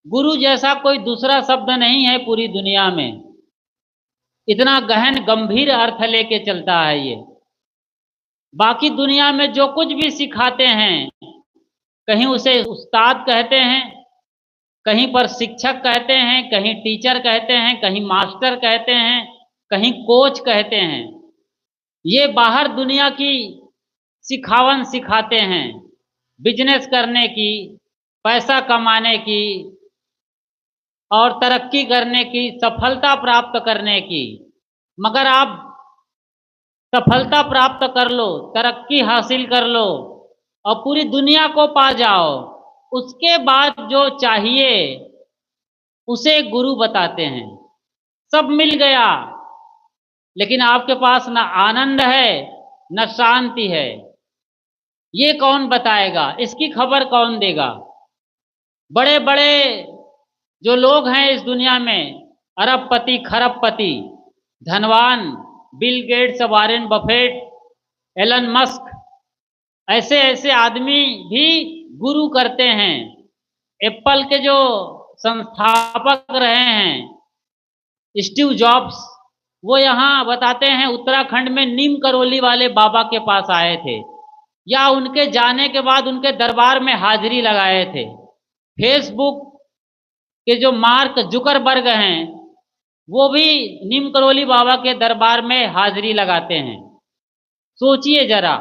गुरु जैसा कोई दूसरा शब्द नहीं है पूरी दुनिया में। इतना गहन गंभीर अर्थ लेके चलता है ये। बाकी दुनिया में जो कुछ भी सिखाते हैं, कहीं उसे उस्ताद कहते हैं, कहीं पर शिक्षक कहते हैं, कहीं टीचर कहते हैं, कहीं मास्टर कहते हैं, कहीं कोच कहते हैं। ये बाहर दुनिया की सिखावन सिखाते हैं, बिजनेस करने की, पैसा कमाने की और तरक्की करने की, सफलता प्राप्त करने की। मगर आप सफलता प्राप्त कर लो, तरक्की हासिल कर लो और पूरी दुनिया को पा जाओ, उसके बाद जो चाहिए उसे गुरु बताते हैं। सब मिल गया, लेकिन आपके पास न आनंद है न शांति है। ये कौन बताएगा? इसकी खबर कौन देगा? बड़े बड़े जो लोग हैं इस दुनिया में, अरबपति, खरबपति, धनवान, Bill Gates, Warren Buffett, Elon Musk, ऐसे ऐसे आदमी भी गुरु करते हैं। एप्पल के जो संस्थापक रहे हैं स्टीव जॉब्स, वो यहाँ बताते हैं उत्तराखंड में नीम करोली वाले बाबा के पास आए थे, या उनके जाने के बाद उनके दरबार में हाजिरी लगाए थे। फेसबुक के जो मार्क जुकरबर्ग हैं, वो भी नीम करोली बाबा के दरबार में हाजिरी लगाते हैं। सोचिए जरा,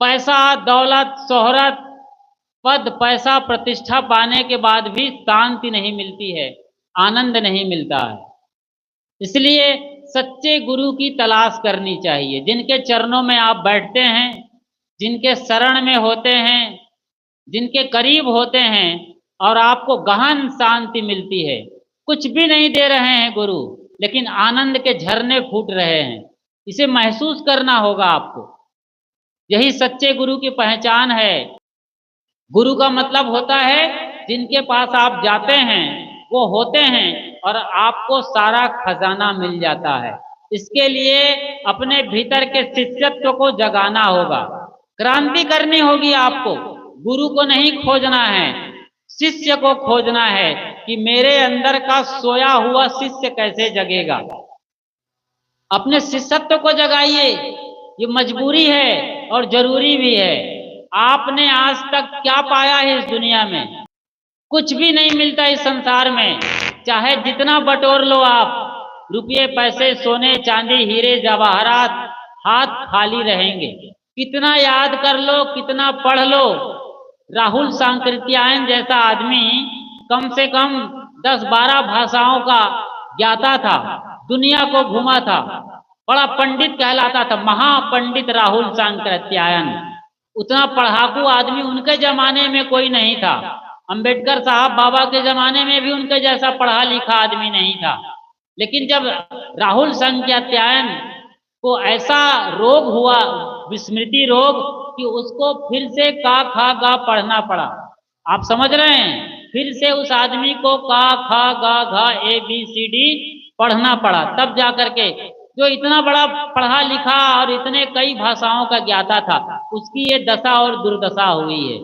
पैसा, दौलत, शोहरत, पद, पैसा, प्रतिष्ठा पाने के बाद भी शांति नहीं मिलती है, आनंद नहीं मिलता है। इसलिए सच्चे गुरु की तलाश करनी चाहिए, जिनके चरणों में आप बैठते हैं, जिनके शरण में होते हैं, जिनके करीब होते हैं और आपको गहन शांति मिलती है। कुछ भी नहीं दे रहे हैं गुरु, लेकिन आनंद के झरने फूट रहे हैं। इसे महसूस करना होगा आपको। यही सच्चे गुरु की पहचान है। गुरु का मतलब होता है जिनके पास आप जाते हैं, वो होते हैं और आपको सारा खजाना मिल जाता है। इसके लिए अपने भीतर के शिष्यत्व को जगाना होगा, क्रांति करनी होगी आपको। गुरु को नहीं खोजना है, शिष्य को खोजना है कि मेरे अंदर का सोया हुआ शिष्य कैसे जगेगा। अपने शिष्यत्व को जगाइए, ये मजबूरी है और जरूरी भी है। आपने आज तक क्या पाया है इस दुनिया में? कुछ भी नहीं मिलता इस संसार में, चाहे जितना बटोर लो आप, रुपये, पैसे, सोने, चांदी, हीरे, जवाहरात, हाथ खाली रहेंगे। कितना याद कर लो, कितना पढ़ लो, राहुल सांकृत्यायन जैसा आदमी कम से कम 10-12 भाषाओं का ज्ञाता था, दुनिया को घूमा था, बड़ा पंडित कहलाता था, महापंडित राहुल सांकृत्यायन। उतना पढ़ाकू आदमी उनके जमाने में कोई नहीं था। अंबेडकर साहब बाबा के जमाने में भी उनके जैसा पढ़ा लिखा आदमी नहीं था। लेकिन जब राहुल सांकृत्यायन को ऐसा रोग हुआ, विस्मृति रोग, कि उसको फिर से का खा गा पढ़ना पड़ा। आप समझ रहे हैं? फिर से उस आदमी को का खा गा घा ABCD पढ़ना पड़ा, तब जाकर के जो इतना बड़ा पढ़ा लिखा और इतने कई भाषाओं का ज्ञाता था, उसकी ये दशा और दुर्दशा हुई है।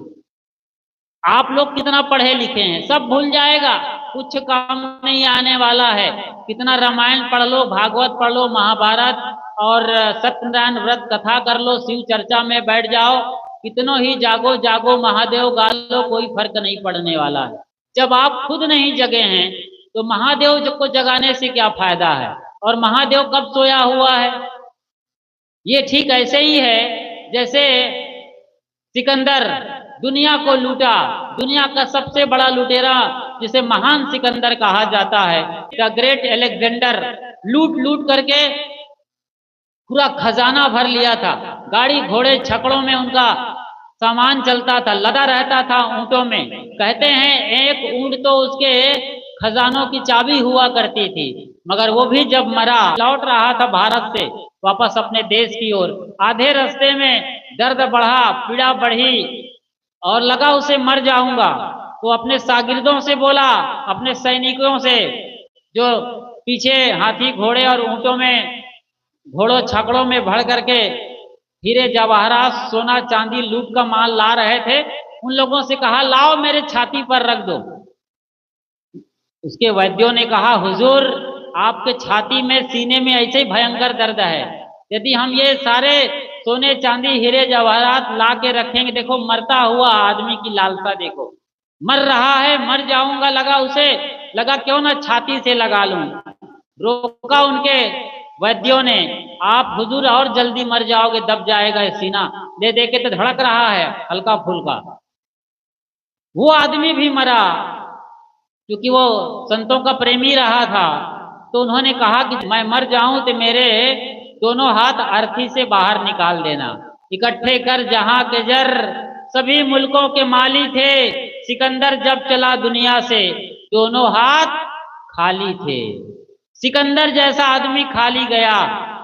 आप लोग कितना पढ़े लिखे हैं, सब भूल जाएगा, कुछ काम नहीं आने वाला है। कितना रामायण पढ़ लो, भागवत पढ़ लो, महाभारत और सत्यनारायण व्रत कथा कर लो, शिव चर्चा में बैठ जाओ, कितनों ही जागो जागो महादेव गा लो, कोई फर्क नहीं पड़ने वाला है। जब आप खुद नहीं जगे हैं तो महादेव को जगाने से क्या फायदा है? और महादेव कब सोया हुआ है? ये ठीक ऐसे ही है जैसे सिकंदर दुनिया को लूटा, दुनिया का सबसे बड़ा लुटेरा जिसे महान सिकंदर कहा जाता है, द ग्रेट अलेक्जेंडर, लूट लूट करके पूरा खजाना भर लिया था। गाड़ी घोड़े छकड़ों में उनका सामान चलता था, लदा रहता था ऊंटों में। कहते हैं एक ऊंट तो उसके खजानों की चाबी हुआ करती थी। मगर वो भी जब मरा, लौट रहा था भारत से वापस अपने देश की ओर, आधे रास्ते में दर्द बढ़ा, पीड़ा बढ़ी और लगा उसे मर जाऊंगा, तो अपने शागिर्दों से बोला, अपने सैनिकों से जो पीछे हाथी घोड़े और ऊंटों में, घोड़ों छकड़ों में भर करके हीरे जवाहरात, सोना चांदी, लूट का माल ला रहे थे, उन लोगों से कहा लाओ मेरे छाती पर रख दो। उसके वैद्यों ने कहा, हुजूर आपके छाती में, सीने में ऐसे ही भयंकर दर्द है, यदि हम ये सारे सोने चांदी हीरे जवाहरात ला के रखेंगे, देखो मरता हुआ आदमी की लालसा देखो, मर रहा है, मर जाऊंगा लगा उसे, लगा क्यों ना छाती से लगा लूं। रोका उनके वैद्यों ने, आप हुजूर और जल्दी मर जाओगे, दब जाएगा सीना, दे दे के तो धड़क रहा है हल्का फुल्का। वो आदमी भी मरा, क्योंकि वो संतों का प्रेमी रहा था। तो उन्होंने कहा कि मैं मर जाऊं तो मेरे दोनों हाथ अर्थी से बाहर निकाल देना, इकट्ठे कर जहां के जर, सभी मुल्कों के माली थे, सिकंदर जब चला दुनिया से, दोनों हाथ खाली थे। सिकंदर जैसा आदमी खाली गया,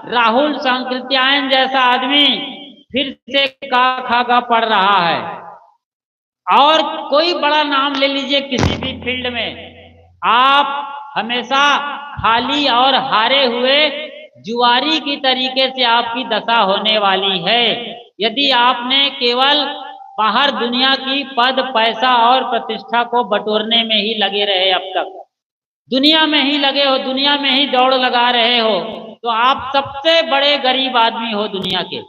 राहुल सांकृत्यायन जैसा आदमी फिर से का खागा पड़ रहा है। और कोई बड़ा नाम ले लीजिए किसी भी फील्ड में, आप हमेशा खाली और हारे हुए जुआरी की तरीके से आपकी दशा होने वाली है, यदि आपने केवल बाहर दुनिया की पद, पैसा और प्रतिष्ठा को बटोरने में ही लगे रहे, अब तक दुनिया में ही लगे हो, दुनिया में ही दौड़ लगा रहे हो, तो आप सबसे बड़े गरीब आदमी हो दुनिया के,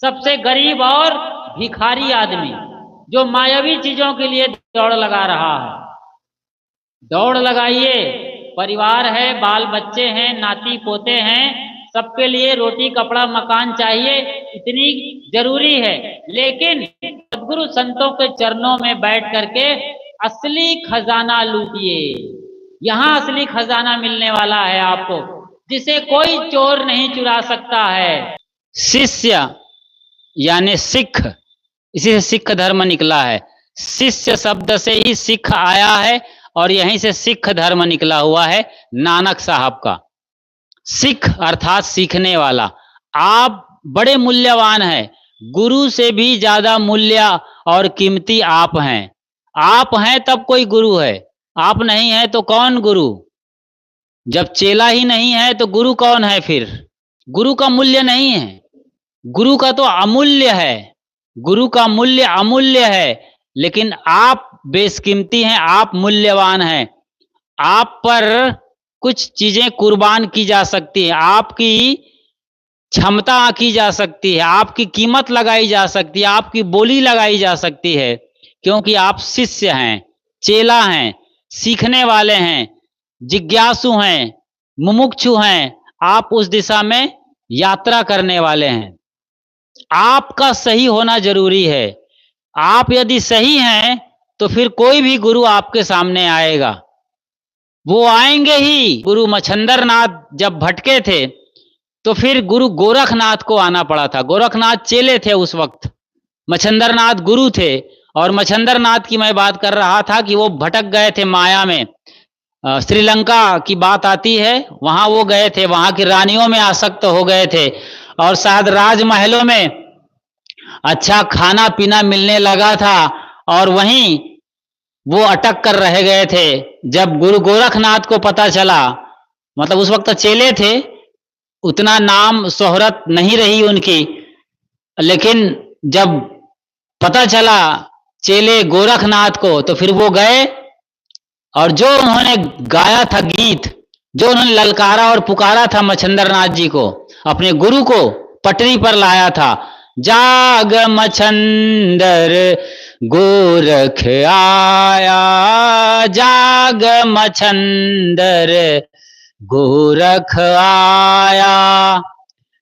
सबसे गरीब और भिखारी आदमी, जो मायावी चीजों के लिए दौड़ लगा रहा है। दौड़ लगाइए, परिवार है, बाल बच्चे हैं, नाती पोते हैं, सबके लिए रोटी कपड़ा मकान चाहिए, इतनी जरूरी है। लेकिन सदगुरु संतों के चरणों में बैठ करके असली खजाना लूटिए, यहां असली खजाना मिलने वाला है आपको, जिसे कोई चोर नहीं चुरा सकता है। शिष्य यानी सिख, इसी से सिख धर्म निकला है, शिष्य शब्द से ही सिख आया है, और यहीं से सिख धर्म निकला हुआ है नानक साहब का। सिख अर्थात सीखने वाला। आप बड़े मूल्यवान हैं, गुरु से भी ज्यादा मूल्य और कीमती आप हैं। आप हैं तब कोई गुरु है, आप नहीं है तो कौन गुरु? जब चेला ही नहीं है तो गुरु कौन है फिर? गुरु का मूल्य नहीं है, गुरु का तो अमूल्य है, गुरु का मूल्य अमूल्य है, लेकिन आप बेशकीमती हैं, आप मूल्यवान हैं। आप पर कुछ चीजें कुर्बान की जा सकती है, आपकी क्षमता की जा सकती है, आपकी कीमत लगाई जा सकती है, आपकी बोली लगाई जा सकती है, क्योंकि आप शिष्य हैं, चेला हैं, सीखने वाले हैं, जिज्ञासु हैं, मुमुक्षु हैं, आप उस दिशा में यात्रा करने वाले हैं। आपका सही होना जरूरी है। आप यदि सही हैं तो फिर कोई भी गुरु आपके सामने आएगा, वो आएंगे ही। गुरु मच्छंदर नाथ जब भटके थे तो फिर गुरु गोरखनाथ को आना पड़ा था। गोरखनाथ चेले थे उस वक्त, मच्छंदर नाथ गुरु थे। और मच्छंदर नाथ की मैं बात कर रहा था कि वो भटक गए थे माया में, श्रीलंका की बात आती है, वहां वो गए थे, वहां की रानियों में आसक्त हो गए थे, और शायद राजमहलों में अच्छा खाना पीना मिलने लगा था, और वहीं वो अटक कर रह गए थे। जब गुरु गोरखनाथ को पता चला, मतलब उस वक्त चेले थे, उतना नाम शोहरत नहीं रही उनकी, लेकिन जब पता चला चेले गोरखनाथ को, तो फिर वो गए, और जो उन्होंने गाया था गीत, जो उन्होंने ललकारा और पुकारा था मच्छंदर नाथ जी को, अपने गुरु को पटरी पर लाया था, जाग मच्छंदर गोरख आया, जाग मच्छंदर गोरख आया।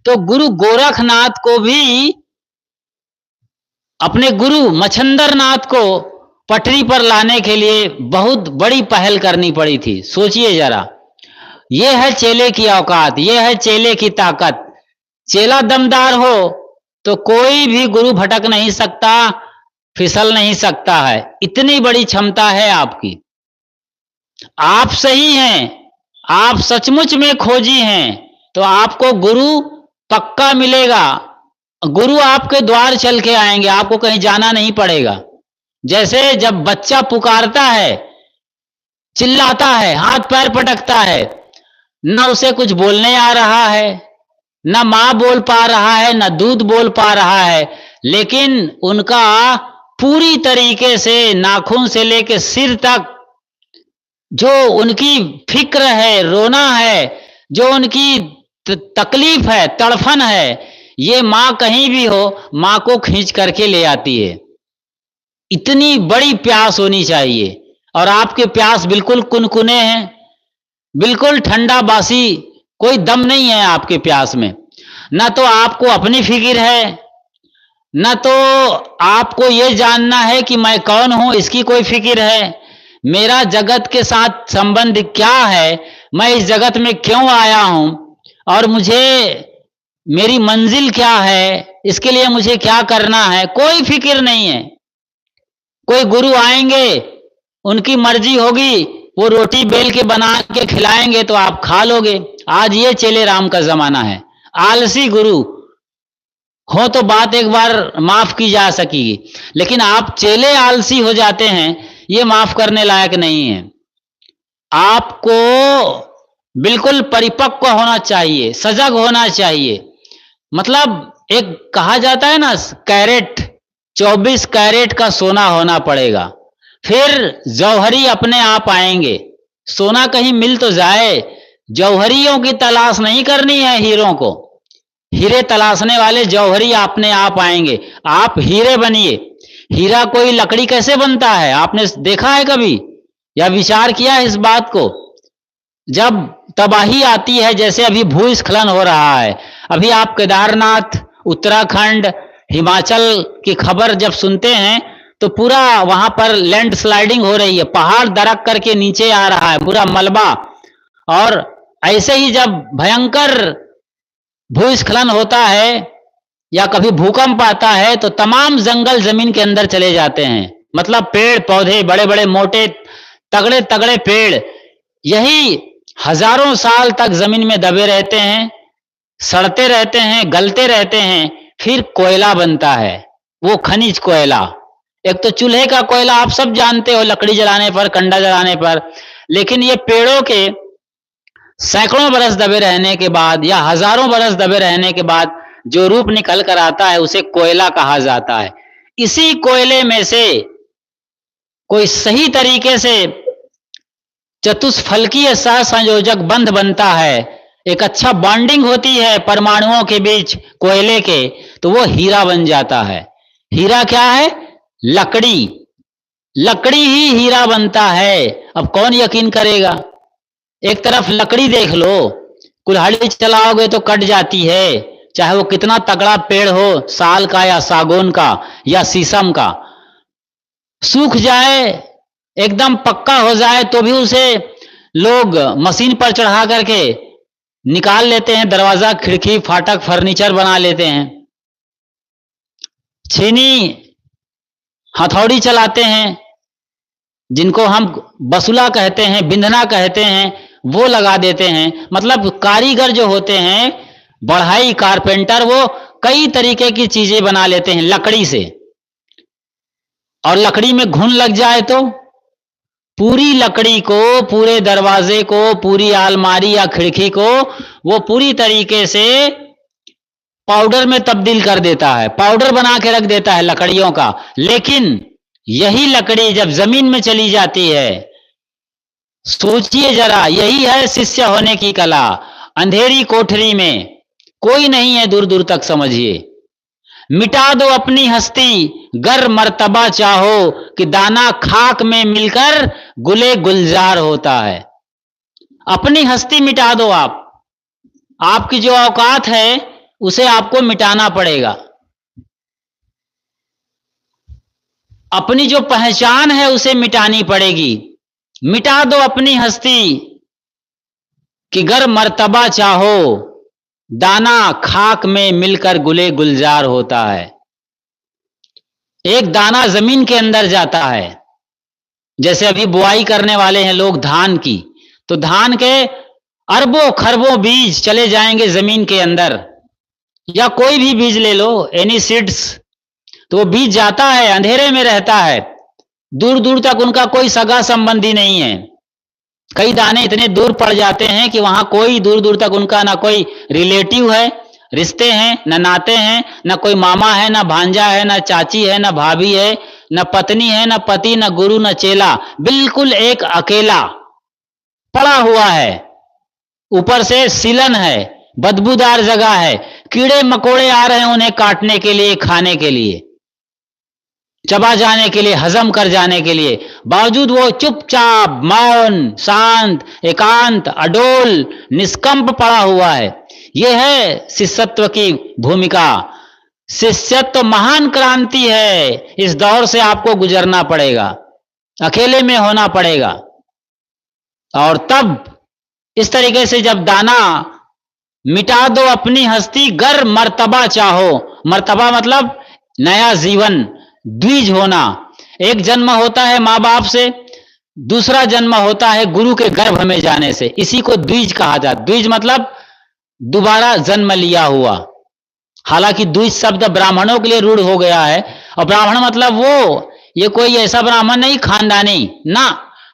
तो गुरु गोरखनाथ को भी अपने गुरु मच्छंदर नाथ को पटरी पर लाने के लिए बहुत बड़ी पहल करनी पड़ी थी। सोचिए जरा, यह है चेले की औकात, यह है चेले की ताकत। चेला दमदार हो तो कोई भी गुरु भटक नहीं सकता, फिसल नहीं सकता है, इतनी बड़ी क्षमता है आपकी। आप सही हैं, आप सचमुच में खोजी हैं, तो आपको गुरु पक्का मिलेगा। गुरु आपके द्वार चल के आएंगे, आपको कहीं जाना नहीं पड़ेगा। जैसे जब बच्चा पुकारता है, चिल्लाता है, हाथ पैर पटकता है, न उसे कुछ बोलने आ रहा है, न माँ बोल पा रहा है, न दूध बोल पा रहा है, लेकिन उनका पूरी तरीके से नाखून से लेकर सिर तक जो उनकी फिक्र है, रोना है, जो उनकी तकलीफ है, तड़फन है, ये माँ कहीं भी हो, माँ को खींच करके ले आती है। इतनी बड़ी प्यास होनी चाहिए, और आपके प्यास बिल्कुल कुनकुने हैं, बिल्कुल ठंडा बासी, कोई दम नहीं है आपके प्यास में। न तो आपको अपनी फिक्र है, न तो आपको ये जानना है कि मैं कौन हूं, इसकी कोई फिक्र है। मेरा जगत के साथ संबंध क्या है, मैं इस जगत में क्यों आया हूं, और मुझे मेरी मंजिल क्या है, इसके लिए मुझे क्या करना है, कोई फिक्र नहीं है। कोई गुरु आएंगे, उनकी मर्जी होगी, वो रोटी बेल के बना के खिलाएंगे तो आप खा लोगे। आज ये चेले राम का जमाना है। आलसी गुरु हो तो बात एक बार माफ की जा सकेगी, लेकिन आप चेले आलसी हो जाते हैं, ये माफ करने लायक नहीं है। आपको बिल्कुल परिपक्व होना चाहिए, सजग होना चाहिए। मतलब एक कहा जाता है ना, कैरेट, 24 कैरेट का सोना होना पड़ेगा, फिर जौहरी अपने आप आएंगे। सोना कहीं मिल तो जाए, जौहरियों की तलाश नहीं करनी है हीरों को। हीरे तलाशने वाले जौहरी अपने आप आएंगे। आप हीरे बनिए। हीरा कोई लकड़ी कैसे बनता है, आपने देखा है कभी, या विचार किया है इस बात को? जब तबाही आती है, जैसे अभी भूस्खलन हो रहा है, अभी आप केदारनाथ, उत्तराखंड, हिमाचल की खबर जब सुनते हैं तो पूरा वहां पर लैंड स्लाइडिंग हो रही है, पहाड़ दरक करके नीचे आ रहा है, पूरा मलबा। और ऐसे ही जब भयंकर भूस्खलन होता है या कभी भूकंप आता है तो तमाम जंगल जमीन के अंदर चले जाते हैं। मतलब पेड़ पौधे, बड़े बड़े मोटे तगड़े तगड़े पेड़, यही हजारों साल तक जमीन में दबे रहते हैं, सड़ते रहते हैं, गलते रहते हैं, फिर कोयला बनता है, वो खनिज कोयला। एक तो चूल्हे का कोयला आप सब जानते हो, लकड़ी जलाने पर, कंडा जलाने पर, लेकिन ये पेड़ों के सैकड़ों बरस दबे रहने के बाद या हजारों बरस दबे रहने के बाद जो रूप निकल कर आता है, उसे कोयला कहा जाता है। इसी कोयले में से कोई सही तरीके से चतुष्फलकीय सहसंयोजक बंध बनता है, एक अच्छा बॉन्डिंग होती है परमाणुओं के बीच कोयले के, तो वो हीरा बन जाता है। हीरा क्या है? लकड़ी। लकड़ी ही हीरा बनता है। अब कौन यकीन करेगा? एक तरफ लकड़ी देख लो, कुल्हाड़ी चलाओगे तो कट जाती है, चाहे वो कितना तगड़ा पेड़ हो, साल का या सागौन का या शीशम का। सूख जाए, एकदम पक्का हो जाए तो भी उसे लोग मशीन पर चढ़ा करके निकाल लेते हैं, दरवाजा, खिड़की, फाटक, फर्नीचर बना लेते हैं। छीनी, हथौड़ी चलाते हैं, जिनको हम बसुला कहते हैं, बिंधना कहते हैं, वो लगा देते हैं। मतलब कारीगर जो होते हैं, बढ़ाई, कारपेंटर, वो कई तरीके की चीजें बना लेते हैं लकड़ी से। और लकड़ी में घुन लग जाए तो पूरी लकड़ी को, पूरे दरवाजे को, पूरी अलमारी या खिड़की को वो पूरी तरीके से पाउडर में तब्दील कर देता है, पाउडर बना के रख देता है लकड़ियों का। लेकिन यही लकड़ी जब जमीन में चली जाती है, सोचिए जरा, यही है शिष्य होने की कला। अंधेरी कोठरी में कोई नहीं है दूर दूर तक, समझिए। मिटा दो अपनी हस्ती, गर मर्तबा चाहो, कि दाना खाक में मिलकर गुले गुलजार होता है। अपनी हस्ती मिटा दो आप। आपकी जो औकात है उसे आपको मिटाना पड़ेगा। अपनी जो पहचान है उसे मिटानी पड़ेगी। मिटा दो अपनी हस्ती कि गर मर्तबा चाहो, दाना खाक में मिलकर गुले गुलजार होता है। एक दाना जमीन के अंदर जाता है, जैसे अभी बुआई करने वाले हैं लोग धान की, तो धान के अरबों खरबों बीज चले जाएंगे जमीन के अंदर, या कोई भी बीज ले लो, एनी सीड्स, तो वो बीज जाता है, अंधेरे में रहता है, दूर दूर तक उनका कोई सगा संबंधी नहीं है। कई दाने इतने दूर पड़ जाते हैं कि वहां कोई दूर दूर तक उनका ना कोई रिलेटिव है, रिश्ते हैं, न नाते हैं, न कोई मामा है, न भांजा है, न चाची है, न भाभी है, न पत्नी है, न पति, न गुरु, न चेला, बिल्कुल एक अकेला। पड़ा हुआ है, ऊपर से सीलन है, बदबूदार जगह है, कीड़े मकोड़े आ रहे हैं उन्हें काटने के लिए, खाने के लिए, चबा जाने के लिए, हजम कर जाने के लिए, बावजूद वो चुपचाप मौन शांत एकांत अडोल निष्कंप पड़ा हुआ है। यह है शिष्यत्व की भूमिका। शिष्यत्व महान क्रांति है। इस दौर से आपको गुजरना पड़ेगा, अकेले में होना पड़ेगा। और तब इस तरीके से जब दाना मिटा दो अपनी हस्ती, गर मर्तबा चाहो। मर्तबा मतलब नया जीवन, द्विज होना। एक जन्म होता है माँ बाप से, दूसरा जन्म होता है गुरु के गर्भ में जाने से। इसी को द्विज कहा जाता। द्विज मतलब दोबारा जन्म लिया हुआ। हालांकि द्विज शब्द ब्राह्मणों के लिए रूढ़ हो गया है, और ब्राह्मण मतलब वो, ये कोई ऐसा ब्राह्मण नहीं खानदानी ना।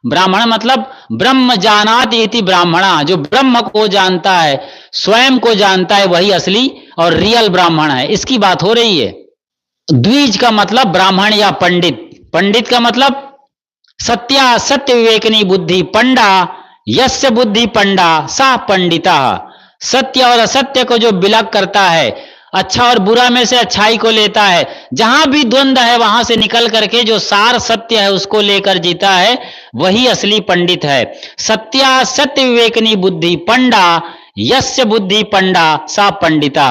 ब्राह्मण मतलब ब्रह्म जानाति इति ब्राह्मणा, जो ब्रह्म को जानता है, स्वयं को जानता है, वही असली और रियल ब्राह्मण है। इसकी बात हो रही है। द्विज का मतलब ब्राह्मण या पंडित। पंडित का मतलब सत्या सत्य विवेकनी बुद्धि पंडा, यस्य बुद्धि पंडा सा पंडिता। सत्य और असत्य को जो विलग करता है, अच्छा और बुरा में से अच्छाई को लेता है, जहां भी द्वंद्व है वहां से निकल करके जो सार सत्य है उसको लेकर जीता है, वही असली पंडित है। सत्या सत्य विवेकनी बुद्धि पंडा, यस्य बुद्धि पंडा सा पंडिता।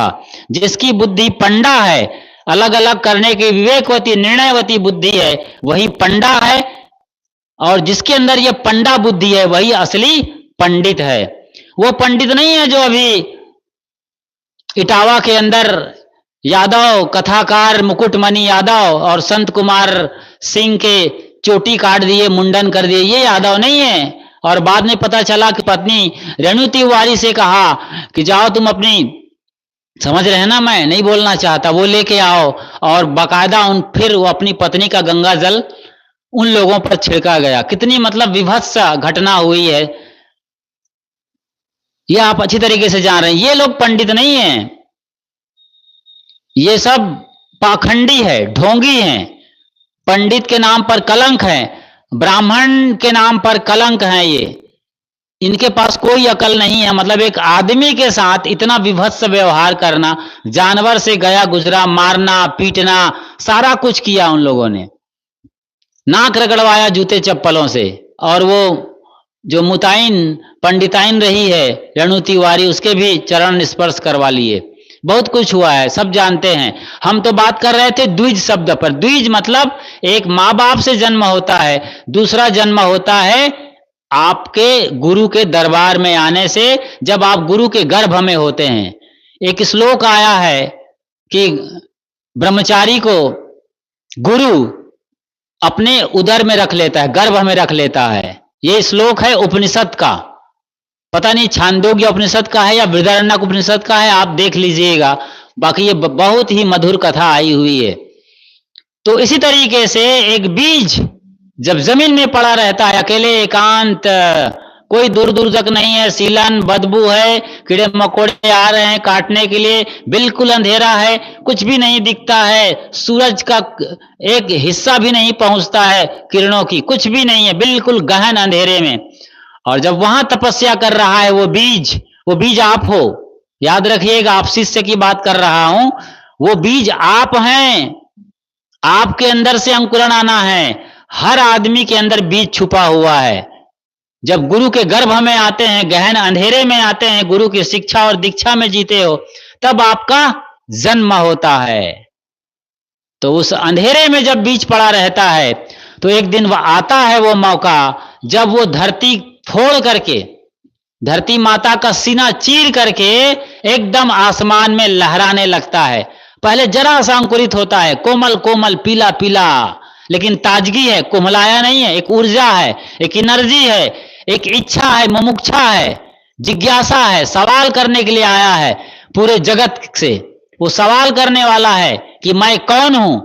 जिसकी बुद्धि पंडा है, अलग अलग करने की विवेकवती निर्णयवती बुद्धि है, वही पंडा है। और जिसके अंदर ये पंडा बुद्धि है, वही असली पंडित है। वो पंडित नहीं है जो अभी इटावा के अंदर यादव कथाकार मुकुटमणि यादव और संत कुमार सिंह के चोटी काट दिए, मुंडन कर दिए, ये यादव नहीं है। और बाद में पता चला कि पत्नी रेणु तिवारी से कहा कि जाओ तुम अपनी, समझ रहे हैं ना, मैं नहीं बोलना चाहता, वो लेके आओ। और बाकायदा फिर वो अपनी पत्नी का गंगा जल उन लोगों पर छिड़का गया। कितनी मतलब विभत्स घटना हुई है, यह आप अच्छी तरीके से जान रहे हैं। ये लोग पंडित नहीं हैं, ये सब पाखंडी है, ढोंगी हैं। पंडित के नाम पर कलंक है, ब्राह्मण के नाम पर कलंक है। ये इनके पास कोई अकल नहीं है। मतलब एक आदमी के साथ इतना विभत्स व्यवहार करना, जानवर से गया गुजरा, मारना पीटना, सारा कुछ किया उन लोगों ने। नाक रगड़वाया जूते चप्पलों से। और वो जो मुताइन पंडिताइन रही है रेणु तिवारी, उसके भी चरण स्पर्श करवा लिए। बहुत कुछ हुआ है, सब जानते हैं। हम तो बात कर रहे थे द्विज शब्द पर। द्विज मतलब एक माँ बाप से जन्म होता है, दूसरा जन्म होता है आपके गुरु के दरबार में आने से, जब आप गुरु के गर्भ में होते हैं। एक श्लोक आया है कि ब्रह्मचारी को गुरु अपने उदर में रख लेता है, गर्भ में रख लेता है। ये श्लोक है उपनिषद का, पता नहीं छांदोग्य उपनिषद का है या बृहदारण्यक उपनिषद का है, आप देख लीजिएगा। बाकी ये बहुत ही मधुर कथा आई हुई है। तो इसी तरीके से एक बीज जब जमीन में पड़ा रहता है, अकेले एकांत, कोई दूर दूर तक नहीं है, सीलन बदबू है, कीड़े मकोड़े आ रहे हैं काटने के लिए, बिल्कुल अंधेरा है, कुछ भी नहीं दिखता है, सूरज का एक हिस्सा भी नहीं पहुंचता है, किरणों की कुछ भी नहीं है, बिल्कुल गहन अंधेरे में। और जब वहां तपस्या कर रहा है वो बीज आप हो। याद रखिएगा, आप शिष्य की बात कर रहा हूं, वो बीज आप हैं। आपके अंदर से अंकुरण आना है। हर आदमी के अंदर बीज छुपा हुआ है। जब गुरु के गर्भ में आते हैं, गहन अंधेरे में आते हैं, गुरु की शिक्षा और दीक्षा में जीते हो, तब आपका जन्म होता है। तो उस अंधेरे में जब बीज पड़ा रहता है, तो एक दिन वह आता है वो मौका, जब वो धरती फोड़ करके, धरती माता का सीना चीर करके एकदम आसमान में लहराने लगता है। पहले जरा सा अंकुरित होता है, कोमल कोमल पीला पीला, लेकिन ताजगी है, कुम्हलाया नहीं है। एक ऊर्जा है, एक एनर्जी है, एक इच्छा है, मुमुक्षा है, जिज्ञासा है, सवाल करने के लिए आया है पूरे जगत से। वो सवाल करने वाला है कि मैं कौन हूं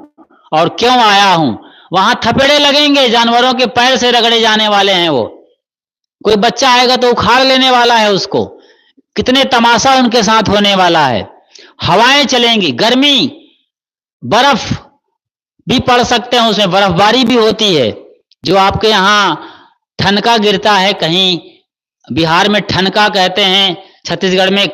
और क्यों आया हूं। वहां थपेड़े लगेंगे, जानवरों के पैर से रगड़े जाने वाले हैं वो। कोई बच्चा आएगा तो उखाड़ लेने वाला है उसको। कितने तमाशा उनके साथ होने वाला है। हवाएं चलेंगी, गर्मी, बर्फ भी पड़ सकते हैं, उसमें बर्फबारी भी होती है। जो आपके यहाँ ठनका गिरता है कहीं बिहार में ठनका कहते हैं, छत्तीसगढ़ में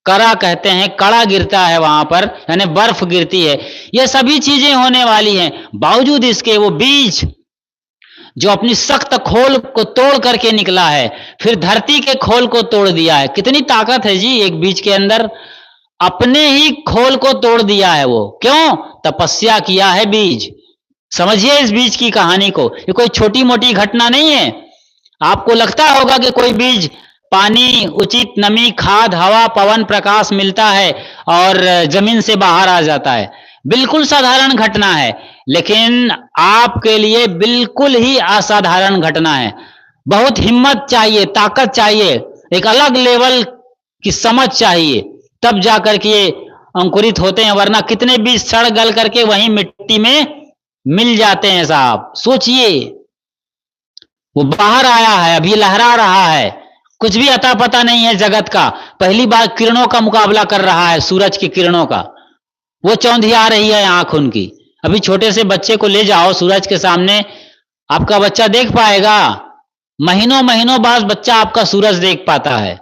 करा कहते हैं, कड़ा गिरता है वहां पर, यानी बर्फ गिरती है। ये सभी चीजें होने वाली हैं। बावजूद इसके वो बीज जो अपनी सख्त खोल को तोड़ करके निकला है, फिर धरती के खोल को तोड़ दिया है। कितनी ताकत है जी एक बीज के अंदर, अपने ही खोल को तोड़ दिया है वो। क्यों? तपस्या किया है बीज। समझिए इस बीज की कहानी को, ये कोई छोटी मोटी घटना नहीं है। आपको लगता होगा कि कोई बीज पानी, उचित नमी, खाद, हवा, पवन, प्रकाश मिलता है और जमीन से बाहर आ जाता है। बिल्कुल साधारण घटना है, लेकिन आपके लिए बिल्कुल ही असाधारण घटना है। बहुत हिम्मत चाहिए, ताकत चाहिए, एक अलग लेवल की समझ चाहिए, तब जाकर के ये अंकुरित होते हैं, वरना कितने बीज सड़ गल करके वहीं मिट्टी में मिल जाते हैं साहब। सोचिए, वो बाहर आया है, अभी लहरा रहा है, कुछ भी अता पता नहीं है जगत का। पहली बार किरणों का मुकाबला कर रहा है, सूरज की किरणों का। वो चौंधिया रही है आंख उनकी। अभी छोटे से बच्चे को ले जाओ सूरज के सामने, आपका बच्चा देख पाएगा? महीनों महीनों बाद बच्चा आपका सूरज देख पाता है,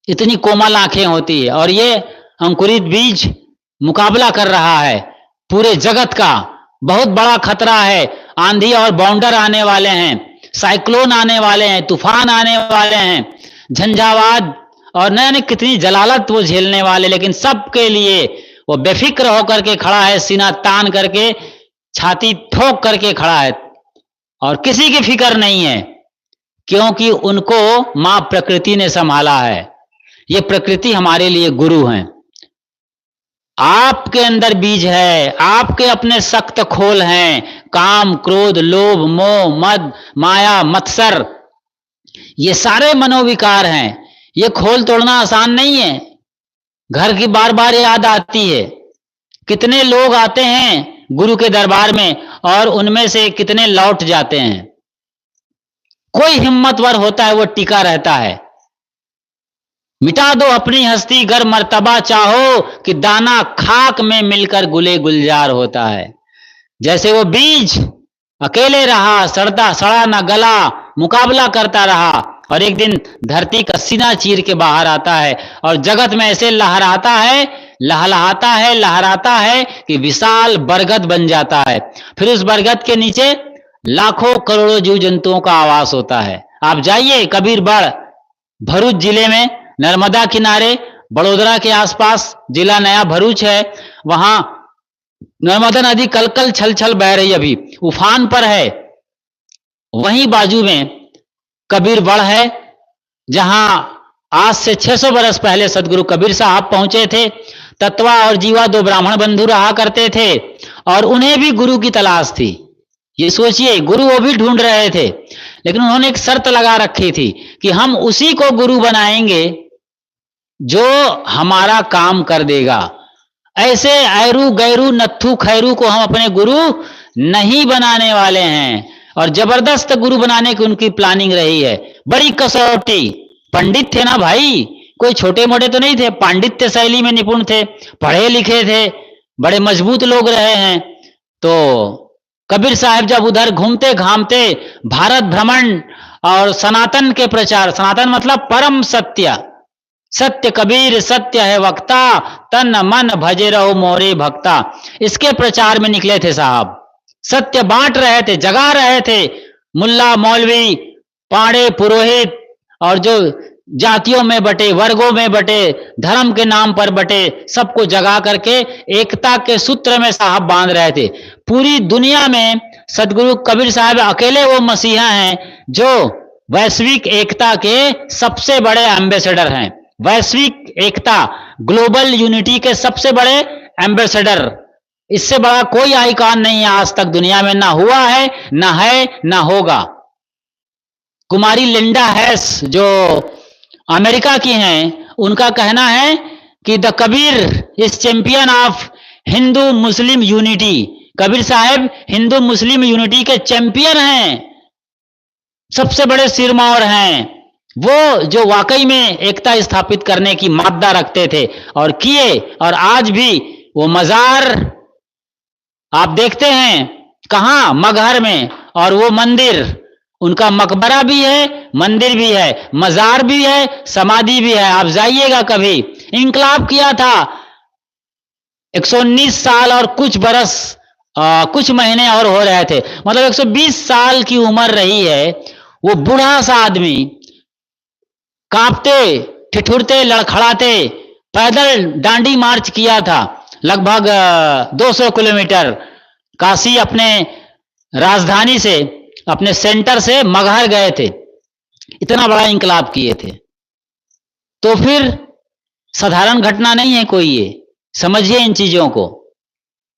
इतनी कोमल आंखें होती है। और ये अंकुरित बीज मुकाबला कर रहा है पूरे जगत का। बहुत बड़ा खतरा है, आंधी और बाउंडर आने वाले हैं, साइक्लोन आने वाले हैं, तूफान आने वाले हैं, झंझावात और न जाने कितनी जलालत वो झेलने वाले, लेकिन सबके लिए वो बेफिक्र होकर के खड़ा है, सीना तान करके, छाती ठोक करके खड़ा है, और किसी की फिक्र नहीं है, क्योंकि उनको मां प्रकृति ने संभाला है। ये प्रकृति हमारे लिए गुरु हैं। आपके अंदर बीज है, आपके अपने सख्त खोल हैं, काम, क्रोध, लोभ, मोह, मद, माया, मत्सर, ये सारे मनोविकार हैं। ये खोल तोड़ना आसान नहीं है। घर की बार बार याद आती है। कितने लोग आते हैं गुरु के दरबार में और उनमें से कितने लौट जाते हैं। कोई हिम्मतवर होता है वो टिका रहता है। मिटा दो अपनी हस्ती गर मर्तबा चाहो, कि दाना खाक में मिलकर गुले गुलजार होता है। जैसे वो बीज अकेले रहा, सड़ा ना गला, मुकाबला करता रहा, और एक दिन धरती का सीना चीर के बाहर आता है और जगत में ऐसे लहराता है, लहराता है कि विशाल बरगद बन जाता है। फिर उस बरगद के नीचे लाखों करोड़ों जीव जंतुओं का आवास होता है। आप जाइए कबीरबड़, भरूच जिले में, नर्मदा किनारे, बड़ोदरा के आसपास जिला नया भरूच है, वहां नर्मदा नदी कल छल छल बह रही, अभी उफान पर है। वहीं बाजू में कबीरबड़ है, जहां आज से 600 बरस पहले सदगुरु कबीर साहब पहुंचे थे। तत्वा और जीवा 2 ब्राह्मण बंधु रहा करते थे और उन्हें भी गुरु की तलाश थी। ये सोचिए, गुरु वो भी ढूंढ रहे थे, लेकिन उन्होंने एक शर्त लगा रखी थी कि हम उसी को गुरु बनाएंगे जो हमारा काम कर देगा। ऐसे ऐरू गैरू नत्थू खैरू को हम अपने गुरु नहीं बनाने वाले हैं। और जबरदस्त गुरु बनाने की उनकी प्लानिंग रही है। बड़ी कसौटी, पंडित थे ना भाई, कोई छोटे मोटे तो नहीं थे, पांडित्य शैली में निपुण थे, पढ़े लिखे थे, बड़े मजबूत लोग रहे हैं। तो कबीर साहब जब उधर घूमते घामते भारत भ्रमण और सनातन के प्रचार, सनातन मतलब परम सत्य, सत्य कबीर सत्य है वक्ता, तन मन भजे रहो मोरे भक्ता, इसके प्रचार में निकले थे साहब। सत्य बांट रहे थे, जगा रहे थे। मुल्ला मौलवी, पाड़े, पुरोहित और जो जातियों में बटे, वर्गों में बटे, धर्म के नाम पर बटे, सबको जगा करके एकता के सूत्र में साहब बांध रहे थे। पूरी दुनिया में सदगुरु कबीर साहब अकेले वो मसीहा हैं जो वैश्विक एकता के सबसे बड़े एम्बेसडर हैं। वैश्विक एकता, ग्लोबल यूनिटी के सबसे बड़े एम्बेसडर। इससे बड़ा कोई आइकॉन नहीं है आज तक दुनिया में, ना हुआ है, ना है, ना होगा। कुमारी लिंडा हैस जो अमेरिका की हैं, उनका कहना है कि the Kabir is champion of Hindu Muslim unity. Kabir साहब हिंदू मुस्लिम यूनिटी के चैंपियन हैं, सबसे बड़े सिरमौर हैं, वो जो वाकई में एकता स्थापित करने की मादा रखते थे और किए। और आज भी वो मजार आप देखते हैं कहां, मगहर में, और वो मंदिर उनका मकबरा भी है, मंदिर भी है, मजार भी है, समाधि भी है। आप जाइएगा कभी। इंकलाब किया था 119 साल और कुछ बरस कुछ महीने और हो रहे थे, मतलब 120 साल की उम्र रही है। वो बूढ़ा सा आदमी कांपते, ठिठुरते, लड़खड़ाते पैदल डांडी मार्च किया था लगभग 200 किलोमीटर। काशी अपने राजधानी से, अपने सेंटर से मगहर गए थे। इतना बड़ा इंकलाब किए थे। तो फिर साधारण घटना नहीं है कोई, ये समझिए इन चीजों को।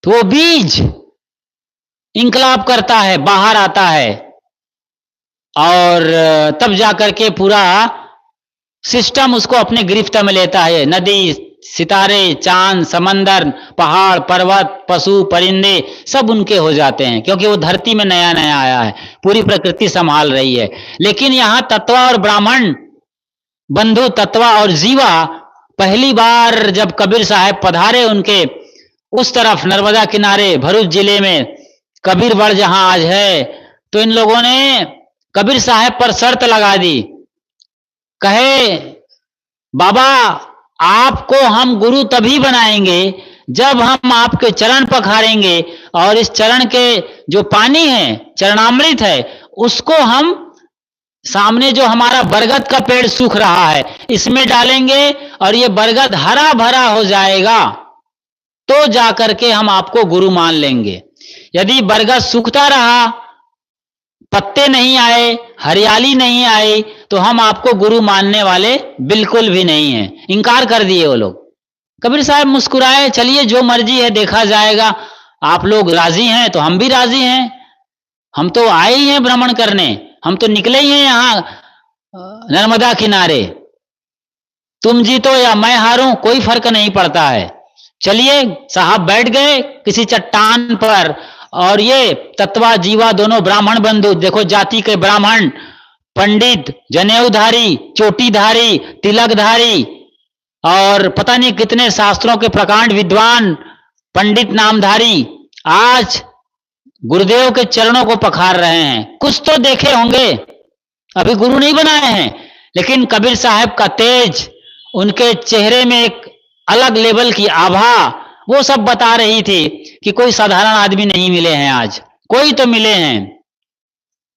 तो वो बीज इंकलाब करता है, बाहर आता है, और तब जाकर के पूरा सिस्टम उसको अपने गिरफ्त में लेता है। नदी, सितारे, चांद, समंदर, पहाड़, पर्वत, पशु, परिंदे सब उनके हो जाते हैं, क्योंकि वो धरती में नया नया आया है, पूरी प्रकृति संभाल रही है। लेकिन यहां तत्वा और ब्राह्मण बंधु, तत्वा और जीवा, पहली बार जब कबीर साहब पधारे उनके उस तरफ नर्मदा किनारे भरूच जिले में कबीरगढ़ जहां आज है, तो इन लोगों ने कबीर साहब पर शर्त लगा दी। कहे, बाबा आपको हम गुरु तभी बनाएंगे जब हम आपके चरण पखारेंगे, और इस चरण के जो पानी है, चरणामृत है, उसको हम सामने जो हमारा बरगद का पेड़ सूख रहा है इसमें डालेंगे, और ये बरगद हरा भरा हो जाएगा, तो जाकर के हम आपको गुरु मान लेंगे। यदि बरगद सूखता रहा, पत्ते नहीं आए, हरियाली नहीं आई, तो हम आपको गुरु मानने वाले बिल्कुल भी नहीं हैं। इनकार कर दिए वो लोग। कबीर साहब मुस्कुराए, चलिए जो मर्जी है देखा जाएगा, आप लोग राजी हैं तो हम भी राजी हैं। हम तो आए ही हैं भ्रमण करने, हम तो निकले ही हैं यहां नर्मदा किनारे। तुम जीतो या मैं हारूं कोई फर्क नहीं पड़ता है। चलिए साहब बैठ गए किसी चट्टान पर, और ये तत्वा जीवा दोनों ब्राह्मण बंधु, देखो जाति के ब्राह्मण, पंडित, जनेऊधारी, चोटीधारी, तिलकधारी, और पता नहीं कितने शास्त्रों के प्रकांड विद्वान पंडित नामधारी, आज गुरुदेव के चरणों को पखार रहे हैं। कुछ तो देखे होंगे, अभी गुरु नहीं बनाए हैं, लेकिन कबीर साहब का तेज, उनके चेहरे में एक अलग लेवल की आभा, वो सब बता रही थी कि कोई साधारण आदमी नहीं मिले हैं आज, कोई तो मिले हैं,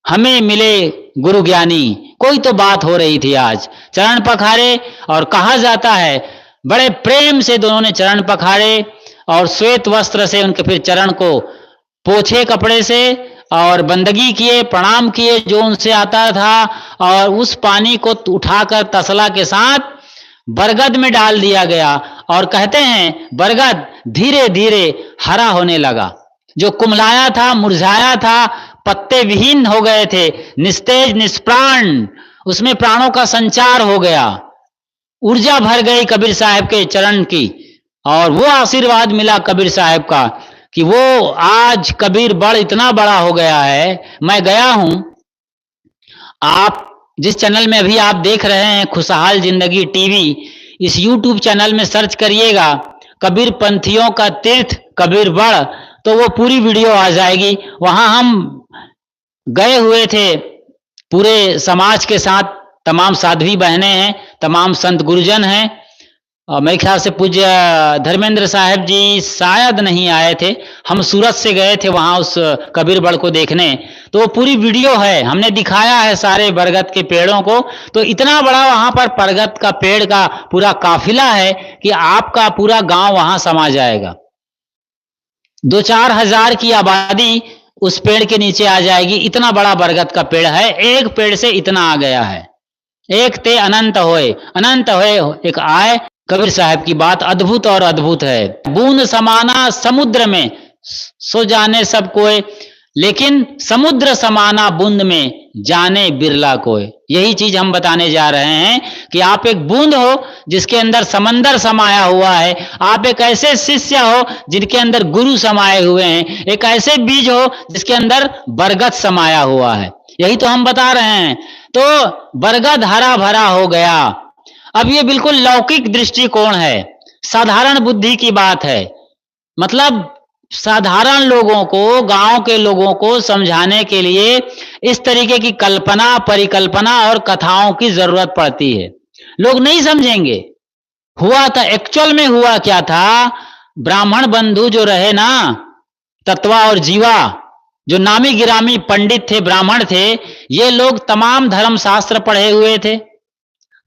हमें मिले गुरु ज्ञानी, कोई तो बात हो रही थी आज। चरण पखारे, और कहा जाता है बड़े प्रेम से दोनों ने चरण पखारे, और श्वेत वस्त्र से उनके फिर चरण को पोछे कपड़े से, और बंदगी किए, प्रणाम किए जो उनसे आता था, और उस पानी को उठाकर तसला के साथ बरगद में डाल दिया गया। और कहते हैं बरगद धीरे धीरे हरा होने लगा। जो कुमलाया था, मुरझाया था, पत्ते विहीन हो गए थे, निस्तेज निष्प्राण, उसमें प्राणों का संचार हो गया, ऊर्जा भर गई कबीर साहब के चरण की। और वो आशीर्वाद मिला कबीर साहब का कि वो आज कबीर बड़ इतना बड़ा हो गया है। मैं गया हूं, आप जिस चैनल में अभी आप देख रहे हैं खुशहाल जिंदगी टीवी, इस यूट्यूब चैनल में सर्च करिएगा कबीर पंथियों का तीर्थ कबीरगढ़, तो वो पूरी वीडियो आ जाएगी। वहां हम गए हुए थे पूरे समाज के साथ, तमाम साध्वी बहनें हैं, तमाम संत गुरुजन हैं, और मेरे ख्याल से पूज्य धर्मेंद्र साहब जी शायद नहीं आए थे। हम सूरत से गए थे वहां उस कबीरगढ़ को देखने, तो वो पूरी वीडियो है, हमने दिखाया है सारे बरगद के पेड़ों को। तो इतना बड़ा वहां पर बरगद का पेड़ का पूरा काफिला है कि आपका पूरा गांव वहां समा जाएगा। 2-4 हजार की आबादी उस पेड़ के नीचे आ जाएगी, इतना बड़ा बरगद का पेड़ है। एक पेड़ से इतना आ गया है, एक ते अनंत होए, अनंत होए एक आए। कबीर साहब की बात अद्भुत और अद्भुत है। बूंद समाना समुद्र में सो जाने सब कोई, लेकिन समुद्र समाना बूंद में जाने बिरला कोई। यही चीज हम बताने जा रहे हैं कि आप एक बूंद हो जिसके अंदर समंदर समाया हुआ है, आप एक ऐसे शिष्य हो जिनके अंदर गुरु समाये हुए हैं, एक ऐसे बीज हो जिसके अंदर बरगद समाया हुआ है। यही तो हम बता रहे हैं। तो बरगद हरा भरा हो गया। अब ये बिल्कुल लौकिक दृष्टिकोण है, साधारण बुद्धि की बात है। मतलब साधारण लोगों को, गांव के लोगों को समझाने के लिए इस तरीके की कल्पना, परिकल्पना और कथाओं की जरूरत पड़ती है। लोग नहीं समझेंगे। हुआ था, एक्चुअल में हुआ क्या था, ब्राह्मण बंधु जो रहे ना, तत्वा और जीवा, जो नामी गिरामी पंडित थे, ब्राह्मण थे, ये लोग तमाम धर्मशास्त्र पढ़े हुए थे,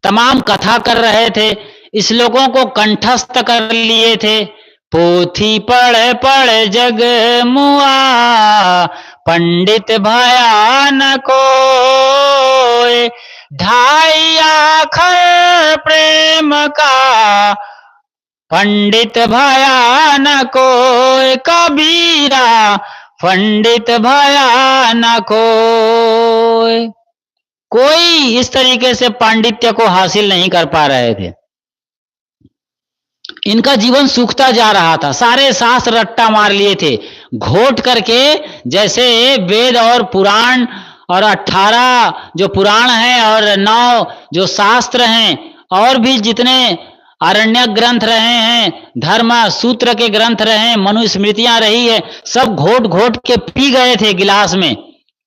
तमाम कथा कर रहे थे, इस लोगों को कंठस्थ कर लिए थे। पोथी पढ़ पढ़ जग मुआ, पंडित भया न कोय, ढाई आखर प्रेम का, पंडित भया न कोय, कबीरा पंडित भया न कोय। कोई इस तरीके से पांडित्य को हासिल नहीं कर पा रहे थे। इनका जीवन सूखता जा रहा था, सारे शास्त्र रट्टा मार लिए थे, घोट करके, जैसे वेद और पुराण और 18 जो पुराण हैं और 9 जो शास्त्र हैं, और भी जितने आरण्यक ग्रंथ रहे हैं, धर्म सूत्र के ग्रंथ रहे हैं, मनुस्मृतियां रही है, सब घोट घोट के पी गए थे गिलास में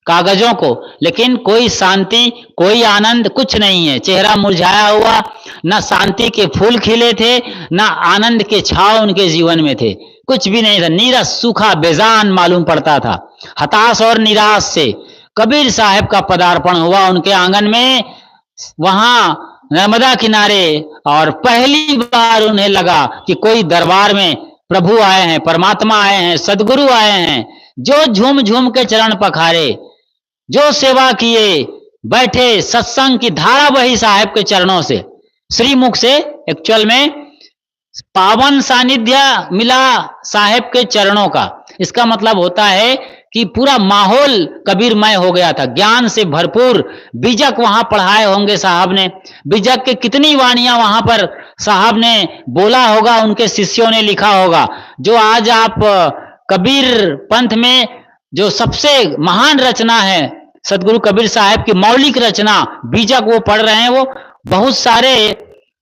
कागजों को, लेकिन कोई शांति, कोई आनंद, कुछ नहीं है। चेहरा मुरझाया हुआ, न शांति के फूल खिले थे, न आनंद के छाव उनके जीवन में थे, कुछ भी नहीं था, नीरस सूखा बेजान मालूम पड़ता था। हताश और निराश से कबीर साहब का पदार्पण हुआ उनके आंगन में, वहां नर्मदा किनारे, और पहली बार उन्हें लगा कि कोई दरबार में प्रभु आए हैं, परमात्मा आए हैं, सदगुरु आए हैं, जो झूम झूम के चरण पखारे, जो सेवा किए, बैठे, सत्संग की धारा बही साहब के चरणों से, श्रीमुख से, एक्चुअल में पावन सानिध्य मिला साहब के चरणों का। इसका मतलब होता है कि पूरा माहौल कबीरमय हो गया था, ज्ञान से भरपूर। बीजक वहां पढ़ाए होंगे साहब ने, बीजक के कितनी वाणियां वहां पर साहब ने बोला होगा, उनके शिष्यों ने लिखा होगा। जो आज आप कबीर पंथ में जो सबसे महान रचना है सदगुरु कबीर साहब की मौलिक रचना बीजक वो पढ़ रहे हैं, वो बहुत सारे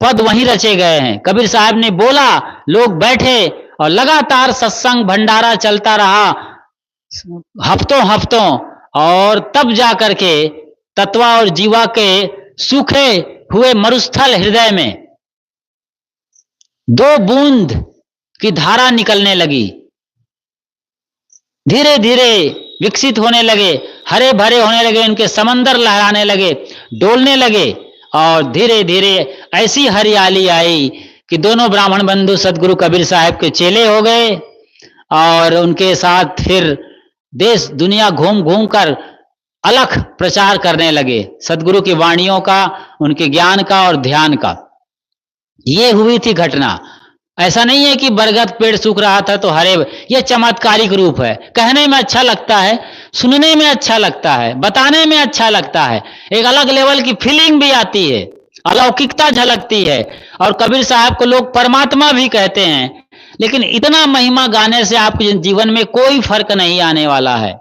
पद वहीं रचे गए हैं। कबीर साहब ने बोला, लोग बैठे, और लगातार सत्संग भंडारा चलता रहा हफ्तों हफ्तों, और तब जाकर के तत्वा और जीवा के सूखे हुए मरुस्थल हृदय में 2 बूंद की धारा निकलने लगी, धीरे धीरे विकसित होने लगे, हरे भरे होने लगे, उनके समंदर लहराने लगे, डोलने लगे, और धीरे धीरे ऐसी हरियाली आई कि दोनों ब्राह्मण बंधु सदगुरु कबीर साहब के चेले हो गए, और उनके साथ फिर देश दुनिया घूम घूम कर अलख प्रचार करने लगे सदगुरु की वाणियों का, उनके ज्ञान का और ध्यान का। ये हुई थी घटना। ऐसा नहीं है कि बरगद पेड़ सूख रहा था तो हरे, यह चमत्कारिक रूप है। कहने में अच्छा लगता है, सुनने में अच्छा लगता है, बताने में अच्छा लगता है, एक अलग लेवल की फीलिंग भी आती है, अलौकिकता झलकती है, और कबीर साहब को लोग परमात्मा भी कहते हैं। लेकिन इतना महिमा गाने से आपके जीवन में कोई फर्क नहीं आने वाला है।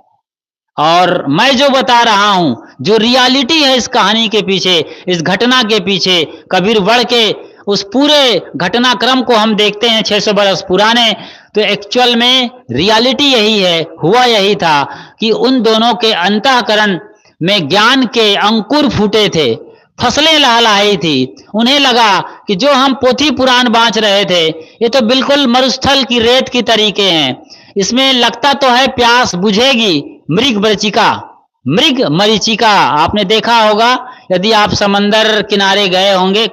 और मैं जो बता रहा हूं, जो रियलिटी है इस कहानी के पीछे, इस घटना के पीछे, कबीर वड़ के उस पूरे घटनाक्रम को हम देखते हैं 600 बरस पुराने, तो एक्चुअल में रियलिटी यही है, हुआ यही था कि उन दोनों के अंतःकरण में ज्ञान के अंकुर फूटे थे, फसलें लहलहाई थी। उन्हें लगा कि जो हम पोथी पुराण बांच रहे थे, ये तो बिल्कुल मरुस्थल की रेत की तरीके हैं, इसमें लगता तो है प्यास बुझेगी, मृग मरीचिका आपने देखा होगा, यदि आप समंदर किनारे गए होंगे,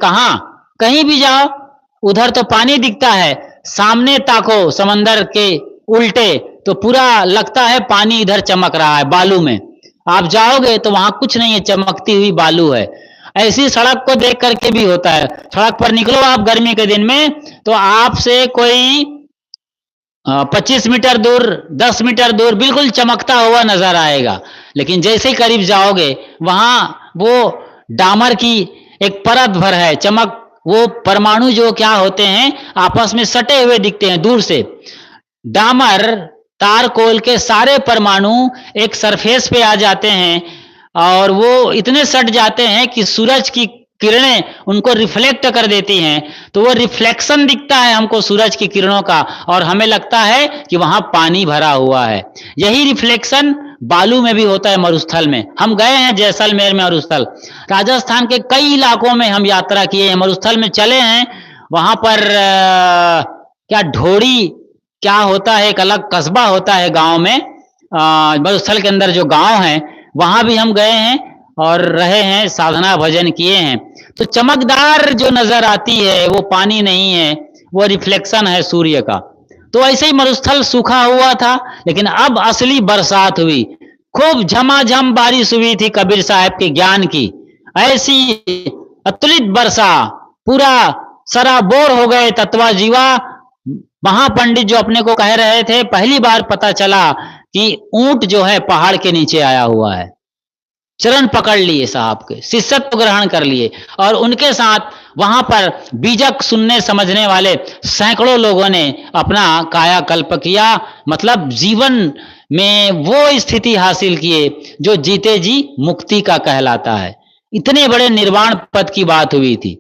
कहीं भी जाओ उधर तो पानी दिखता है, सामने ताको समंदर के उल्टे तो पूरा लगता है पानी इधर चमक रहा है बालू में। आप जाओगे तो वहां कुछ नहीं है, चमकती हुई बालू है। ऐसी सड़क को देख करके भी होता है, सड़क पर निकलो आप गर्मी के दिन में तो आपसे कोई 25 मीटर दूर, 10 मीटर दूर बिल्कुल चमकता हुआ नजर आएगा, लेकिन जैसे ही करीब जाओगे वहां वो डामर की एक परत भर है, चमक, वो परमाणु जो क्या होते हैं आपस में सटे हुए दिखते हैं दूर से। डामर तार कोल के सारे परमाणु एक सरफेस पे आ जाते हैं, और वो इतने सट जाते हैं कि सूरज की किरणें उनको रिफ्लेक्ट कर देती हैं, तो वो रिफ्लेक्शन दिखता है हमको सूरज की किरणों का, और हमें लगता है कि वहां पानी भरा हुआ है। यही रिफ्लेक्शन बालू में भी होता है, मरुस्थल में। हम गए हैं जैसलमेर में मरुस्थल, राजस्थान के कई इलाकों में हम यात्रा किए हैं, मरुस्थल में चले हैं। वहां पर क्या ढोड़ी क्या होता है, एक अलग कस्बा होता है गांव में, मरुस्थल के अंदर जो गांव है वहां भी हम गए हैं और रहे हैं, साधना भजन किए हैं। तो चमकदार जो नजर आती है वो पानी नहीं है, वो रिफ्लेक्शन है सूर्य का। तो ऐसे ही मरुस्थल सूखा हुआ था, लेकिन अब असली बरसात हुई, खूब झमाझम बारिश हुई थी कबीर साहब के ज्ञान की। ऐसी अतुलित वर्षा, पूरा सराबोर हो गए तत्वा जीवा। महापंडित जो अपने को कह रहे थे, पहली बार पता चला कि ऊंट जो है पहाड़ के नीचे आया हुआ है। चरण पकड़ लिए साहब के, शिष्यत्व ग्रहण कर लिए, और उनके साथ वहां पर बीजक सुनने समझने वाले सैकड़ों लोगों ने अपना कायाकल्प किया। मतलब जीवन में वो स्थिति हासिल किए जो जीते जी मुक्ति का कहलाता है। इतने बड़े निर्वाण पद की बात हुई थी।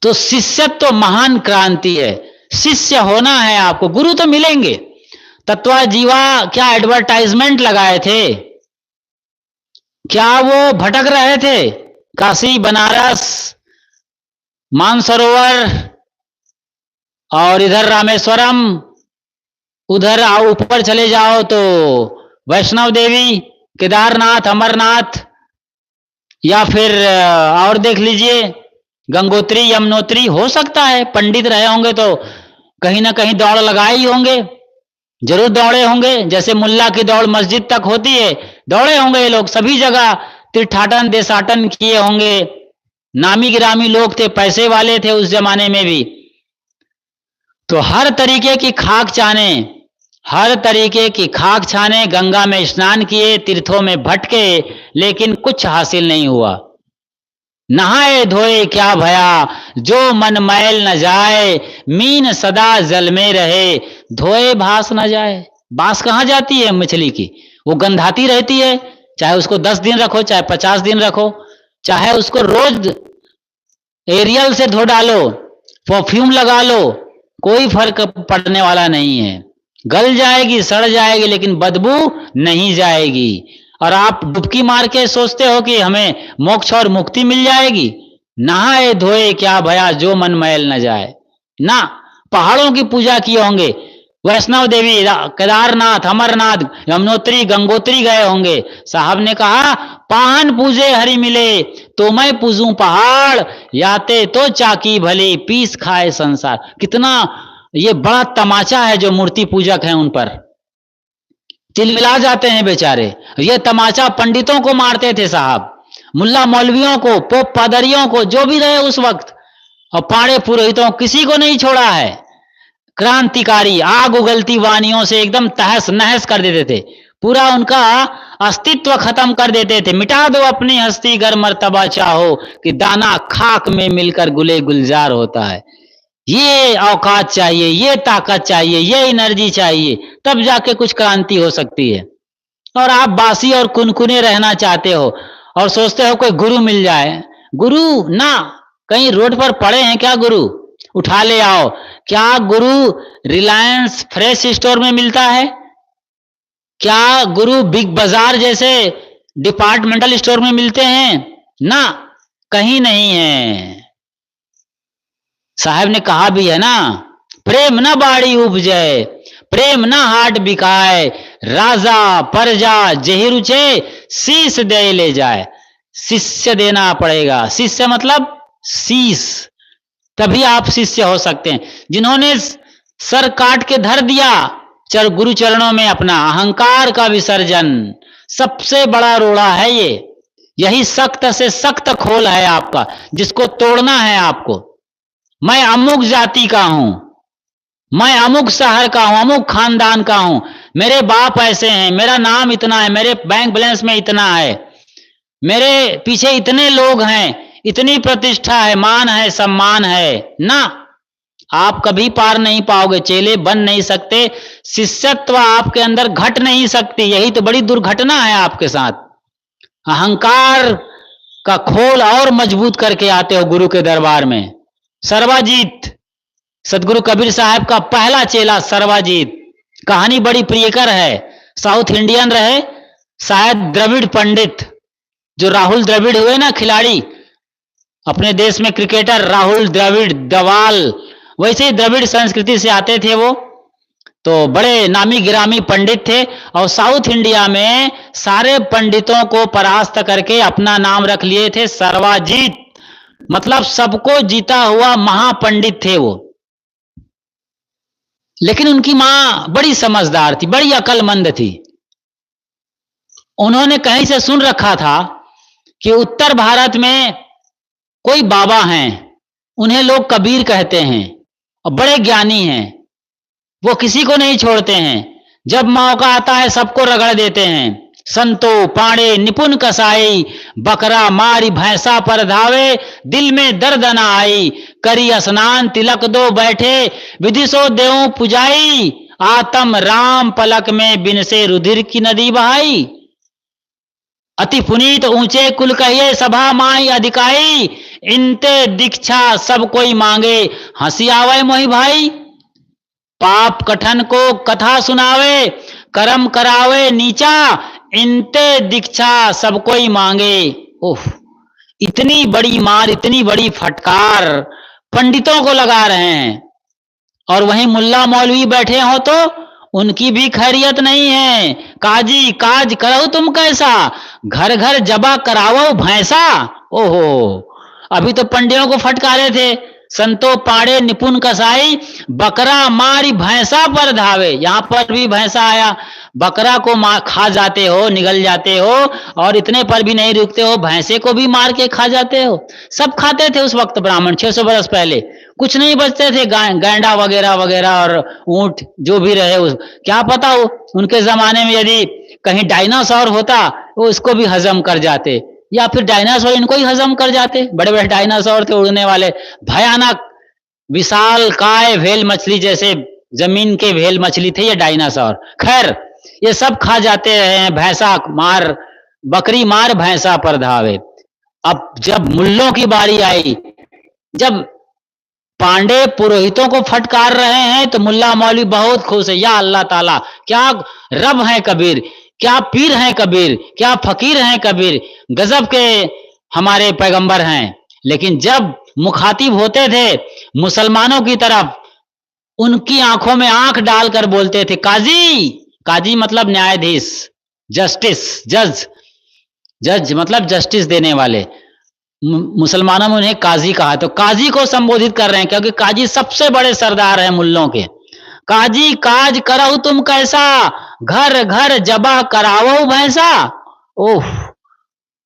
तो शिष्यत्व तो महान क्रांति है। शिष्य होना है आपको, गुरु तो मिलेंगे। तत्वा जीवा क्या एडवर्टाइजमेंट लगाए थे, क्या वो भटक रहे थे? काशी, बनारस, मानसरोवर और इधर रामेश्वरम, उधर ऊपर चले जाओ तो वैष्णव देवी, केदारनाथ, अमरनाथ, या फिर और देख लीजिए गंगोत्री, यमुनोत्री। हो सकता है पंडित रहे होंगे तो कहीं ना कहीं दौड़ लगाए ही होंगे, जरूर दौड़े होंगे। जैसे मुल्ला की दौड़ मस्जिद तक होती है, दौड़े होंगे ये लोग, सभी जगह तीर्थाटन देशाटन किए होंगे। नामी गिरामी लोग थे, पैसे वाले थे उस जमाने में भी। तो हर तरीके की खाक छाने, हर तरीके की खाक छाने, गंगा में स्नान किए, तीर्थों में भटके, लेकिन कुछ हासिल नहीं हुआ। नहाए धोए क्या भया, जो मन मैल न जाए, मीन सदा जल में रहे, धोए भास न जाए। बास कहाँ जाती है मछली की? वो गंधाती रहती है, चाहे उसको 10 दिन रखो, चाहे 50 दिन रखो, चाहे उसको रोज एरियल से धो डालो, परफ्यूम लगा लो, कोई फर्क पड़ने वाला नहीं है। गल जाएगी, सड़ जाएगी, लेकिन बदबू नहीं जाएगी। और आप डुबकी मार के सोचते हो कि हमें मोक्ष और मुक्ति मिल जाएगी। नहाए धोए क्या भया, जो मन मैल न जाए। ना, पहाड़ों की पूजा किए होंगे, वैष्णव देवी, केदारनाथ, अमरनाथ, यमुनोत्री, गंगोत्री गए होंगे। साहब ने कहा, पाहन पूजे हरि मिले, तो मैं पूजूं पहाड़, याते तो चाकी भले, पीस खाए संसार। कितना ये बड़ा तमाचा है जो मूर्ति पूजक हैं, उन पर चिलमिला जाते हैं बेचारे। ये तमाचा पंडितों को मारते थे साहब, मुल्ला मौलवियों को, पोप पादरियों को, जो भी रहे उस वक्त, और पाड़े पुरोहितों, किसी को नहीं छोड़ा है। क्रांतिकारी आग उगलती वानियों से एकदम तहस नहस कर देते थे, पूरा उनका अस्तित्व खत्म कर देते थे। मिटा दो अपनी हस्ती गर मर्तबा चाहो, कि दाना खाक में मिलकर गुले गुलजार होता है। ये औकात चाहिए, ये ताकत चाहिए, ये एनर्जी चाहिए, तब जाके कुछ क्रांति हो सकती है। और आप बासी और कुनकुने रहना चाहते हो और सोचते हो कोई गुरु मिल जाए। गुरु ना, कहीं रोड पर पड़े हैं क्या गुरु? उठा ले आओ। क्या गुरु रिलायंस फ्रेश स्टोर में मिलता है? क्या गुरु बिग बाजार जैसे डिपार्टमेंटल स्टोर में मिलते हैं? ना, कहीं नहीं है। साहब ने कहा भी है ना, प्रेम न बाड़ी उपजे, प्रेम न हाट बिकाए, राजा परजा जेहि रुचे, शीश दे ले जाए। शिष्य देना पड़ेगा। शिष्य मतलब शीश, तभी आप शिष्य हो सकते हैं। जिन्होंने सर काट के धर दिया गुरु चरणों में अपना, अहंकार का विसर्जन, सबसे बड़ा रोड़ा है ये। यही सख्त से सख्त खोल है आपका, जिसको तोड़ना है आपको। मैं अमुक जाति का हूं, मैं अमुक शहर का हूं, अमुक खानदान का हूं, मेरे बाप ऐसे हैं, मेरा नाम इतना है, मेरे बैंक बैलेंस में इतना है, मेरे पीछे इतने लोग हैं, इतनी प्रतिष्ठा है, मान है, सम्मान है। ना, आप कभी पार नहीं पाओगे, चेले बन नहीं सकते, शिष्यत्व आपके अंदर घट नहीं सकती। यही तो बड़ी दुर्घटना है आपके साथ। अहंकार का खोल और मजबूत करके आते हो गुरु के दरबार में। सर्वाजीत सदगुरु कबीर साहब का पहला चेला सर्वाजीत, कहानी बड़ी प्रियकर है। साउथ इंडियन रहे, शायद द्रविड़ पंडित, जो राहुल द्रविड़ हुए ना खिलाड़ी, अपने देश में क्रिकेटर राहुल द्रविड़ दवाल, वैसे ही द्रविड़ संस्कृति से आते थे वो, तो बड़े नामी गिरामी पंडित थे और साउथ इंडिया में सारे पंडितों को परास्त करके अपना नाम रख लिए थे सर्वाजीत, मतलब सबको जीता हुआ महापंडित थे वो। लेकिन उनकी मां बड़ी समझदार थी, बड़ी अक्लमंद थी। उन्होंने कहीं से सुन रखा था कि उत्तर भारत में कोई बाबा हैं, उन्हें लोग कबीर कहते हैं और बड़े ज्ञानी हैं, वो किसी को नहीं छोड़ते हैं, जब मौका आता है सबको रगड़ देते हैं। संतो पाड़े निपुण कसाई, बकरा मारी भैंसा पर धावे, दिल में दर्द न आई, करी स्नान तिलक दो बैठे, विधि सो देऊं पुजाई, आत्म राम पलक में बिन से रुधिर की नदी बहाई। अति पुनीत ऊंचे कुल कहिए सभा माई अधिकाई, इनते दीक्षा सब कोई मांगे, हंसी आवे मोहि भाई। पाप कठन को कथा सुनावे, कर्म करावे नीचा, इनते दीक्षा सब कोई मांगे। ओह, इतनी बड़ी मार, इतनी बड़ी फटकार पंडितों को लगा रहे हैं, और वहीं मुल्ला मौलवी बैठे हो तो उनकी भी खैरियत नहीं है। काजी काज करो तुम कैसा, घर घर जबा करावो भैंसा। ओहो, अभी तो पंडियों को फटकारे थे, संतो पाड़े निपुण कसाई, बकरा मारी भैंसा पर धावे। यहां पर भी भैंसा आया, बकरा को खा जाते हो, निगल जाते हो, और इतने पर भी नहीं रुकते हो, भैंसे को भी मार के खा जाते हो। सब खाते थे उस वक्त ब्राह्मण, 600 बरस पहले कुछ नहीं बचते थे, गैंडा वगैरह वगैरह और ऊंट जो भी रहे, क्या पता हो उनके जमाने में यदि कहीं डायनासोर होता वो इसको भी हजम कर जाते, या फिर डायनासोर इनको ही हजम कर जाते। बड़े बड़े डायनासोर थे, उड़ने वाले, भयानक विशाल काय व्हेल मछली जैसे जमीन के व्हेल मछली थे ये डायनासोर। खैर, ये सब खा जाते हैं। भैंसा मार, बकरी मार भैंसा पर धावे। अब जब मुल्लों की बारी आई, जब पांडे पुरोहितों को फटकार रहे हैं, तो मुल्ला मौलवी बहुत खुश है, या अल्लाह ताला, क्या रब है कबीर, क्या पीर हैं कबीर, क्या फकीर हैं कबीर, गजब के हमारे पैगंबर हैं। लेकिन जब मुखातिब होते थे मुसलमानों की तरफ, उनकी आंखों में आंख डालकर बोलते थे काजी। काजी मतलब न्यायाधीश, जस्टिस, जज, जज मतलब जस्टिस देने वाले। मुसलमानों में उन्हें काजी कहा, तो काजी को संबोधित कर रहे हैं, क्योंकि काजी सबसे बड़े सरदार हैं मुल्लों के। काजी काज करहु तुम कैसा, घर घर जबा करावो भैंसा। ओह,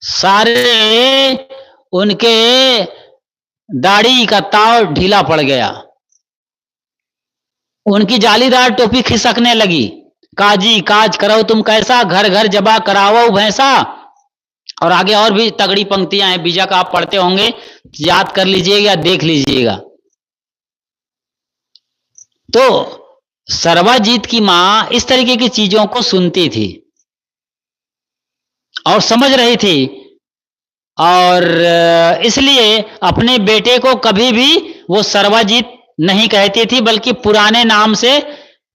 सारे उनके दाढ़ी का ताव ढीला पड़ गया, उनकी जालीदार टोपी खिसकने लगी। काजी काज करहु तुम कैसा, घर घर जबा करावो भैंसा। और आगे और भी तगड़ी पंक्तियां हैं, बीजा का आप पढ़ते होंगे, याद कर लीजिएगा या देख लीजिएगा। तो सर्वाजीत की मां इस तरीके की चीजों को सुनती थी और समझ रही थी, और इसलिए अपने बेटे को कभी भी वो सर्वाजीत नहीं कहती थी, बल्कि पुराने नाम से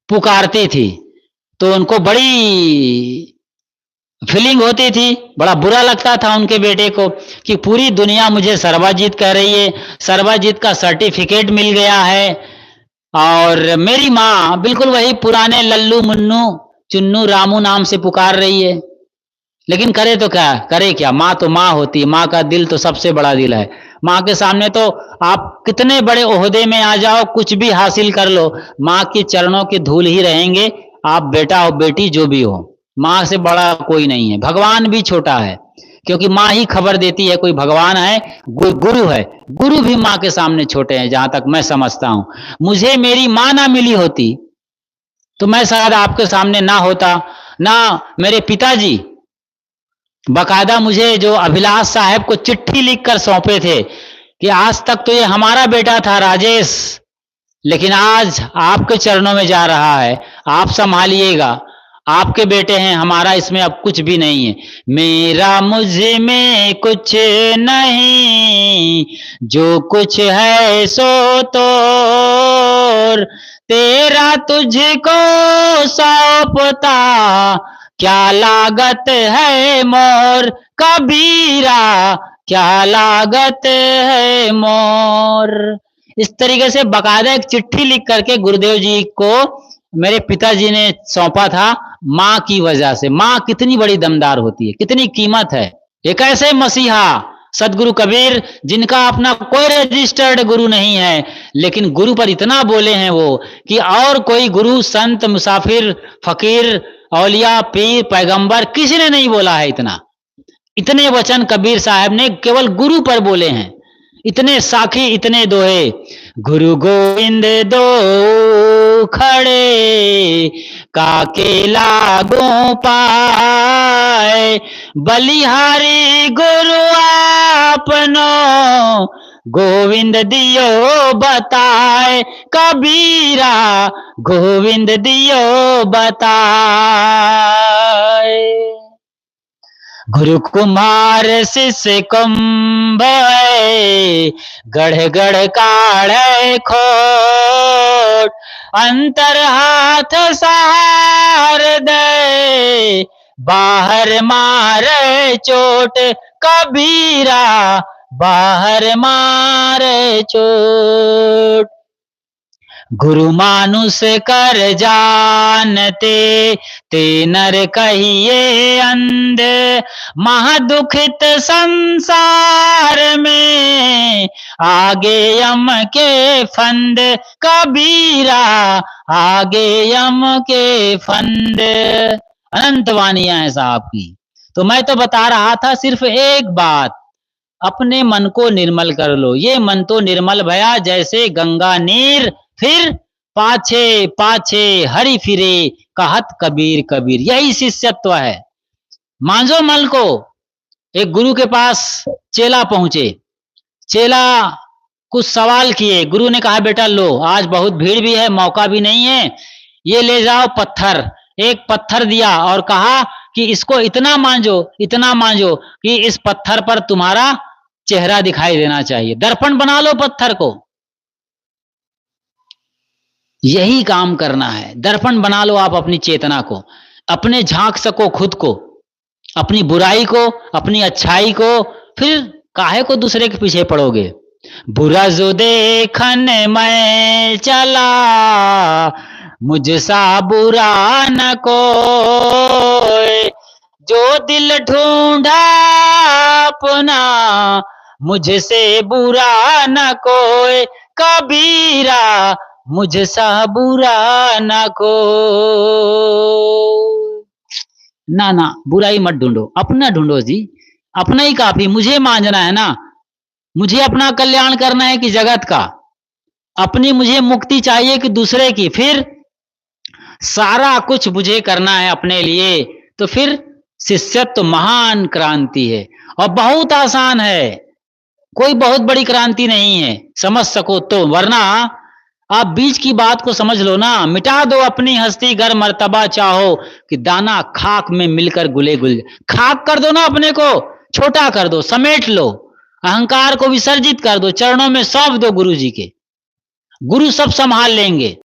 पुकारती थी। तो उनको बड़ी फीलिंग होती थी, बड़ा बुरा लगता था उनके बेटे को कि पूरी दुनिया मुझे सर्वाजीत कह रही है, सर्वाजीत का सर्टिफिकेट मिल गया है, और मेरी माँ बिल्कुल वही पुराने लल्लू मुन्नू चुन्नू रामू नाम से पुकार रही है। लेकिन करे तो क्या, करे क्या, माँ तो माँ होती है, माँ का दिल तो सबसे बड़ा दिल है। माँ के सामने तो आप कितने बड़े ओहदे में आ जाओ, कुछ भी हासिल कर लो, माँ के चरणों की धूल ही रहेंगे, आप बेटा हो बेटी जो भी हो। माँ से बड़ा कोई नहीं है, भगवान भी छोटा है, क्योंकि माँ ही खबर देती है कोई भगवान है, गुरु है। गुरु भी माँ के सामने छोटे हैं, जहां तक मैं समझता हूं। मुझे मेरी माँ ना मिली होती तो मैं शायद आपके सामने ना होता, ना मेरे पिताजी बकायदा मुझे जो अभिलाष साहब को चिट्ठी लिखकर सौंपे थे कि आज तक तो ये हमारा बेटा था राजेश, लेकिन आज आपके चरणों में जा रहा है, आप संभालिएगा, आपके बेटे हैं, हमारा इसमें अब कुछ भी नहीं है। मेरा मुझ में कुछ नहीं, जो कुछ है सो तोर, तेरा तुझको सौंपता क्या लागत है मोर, कबीरा क्या लागत है मोर। इस तरीके से बाकायदा एक चिट्ठी लिख करके गुरुदेव जी को मेरे पिताजी ने सौंपा था, माँ की वजह से। माँ कितनी बड़ी दमदार होती है, कितनी कीमत है। एक ऐसे मसीहा सदगुरु कबीर जिनका अपना कोई रजिस्टर्ड गुरु नहीं है, लेकिन गुरु पर इतना बोले हैं वो कि और कोई गुरु संत मुसाफिर फकीर औलिया पीर पैगंबर किसी ने नहीं बोला है इतना। इतने वचन कबीर साहब ने केवल गुरु पर बोले हैं, इतने साखी इतने दोहे। गुरु गोविंद दो खड़े काके लागो पाए, बलिहारी गुरु आपनो गोविंद दियो बताए, कबीरा गोविंद दियो बताए। गुरु कुमार शिष्य कुंभ, गढ़ गढ़ काढ़े खोट, अंतर हाथ सहार दे, बाहर मारे चोट, कबीरा बाहर मारे चोट। गुरु मानुष कर जानते, ते नर कहिए अंध, महादुखित संसार में आगे यम के फंद, कबीरा आगे यम के फंद। अनंत वाणियां हैं साहब की। तो मैं तो बता रहा था सिर्फ एक बात, अपने मन को निर्मल कर लो। ये मन तो निर्मल भया जैसे गंगा नीर, फिर पाछे पाछे हरि फिरे, कहत कबीर कबीर। यही शिष्यत्व है। मांझो मल को एक गुरु के पास चेला पहुंचे, चेला कुछ सवाल किए, गुरु ने कहा बेटा लो, आज बहुत भीड़ भी है, मौका भी नहीं है, ये ले जाओ पत्थर। एक पत्थर दिया और कहा कि इसको इतना मांझो कि इस पत्थर पर तुम्हारा चेहरा दिखाई देना चाहिए, दर्पण बना लो पत्थर को। यही काम करना है, दर्पण बना लो आप अपनी चेतना को, अपने झांक सको खुद को, अपनी बुराई को, अपनी अच्छाई को, फिर काहे को दूसरे के पीछे पड़ोगे। बुरा जो देखन मैं चला, मुझसा बुरा न कोई, जो दिल ढूंढा अपना, मुझसे बुरा न कोई, कबीरा मुझसा बुरा न को। ना बुराई मत ढूंढो, अपना ढूंढो जी, अपना ही काफी। मुझे मांझना है ना, मुझे अपना कल्याण करना है कि जगत का, अपनी मुझे मुक्ति चाहिए कि दूसरे की, फिर सारा कुछ मुझे करना है अपने लिए। तो फिर शिष्यत्व महान क्रांति है और बहुत आसान है, कोई बहुत बड़ी क्रांति नहीं है, समझ सको तो। वरना आप बीच की बात को समझ लो ना, मिटा दो अपनी हस्ती गर मर्तबा चाहो कि दाना खाक में मिलकर गुले गुल। खाक कर दो ना, अपने को छोटा कर दो, समेट लो, अहंकार को विसर्जित कर दो, चरणों में सौंप दो गुरु जी के। गुरु सब संभाल लेंगे।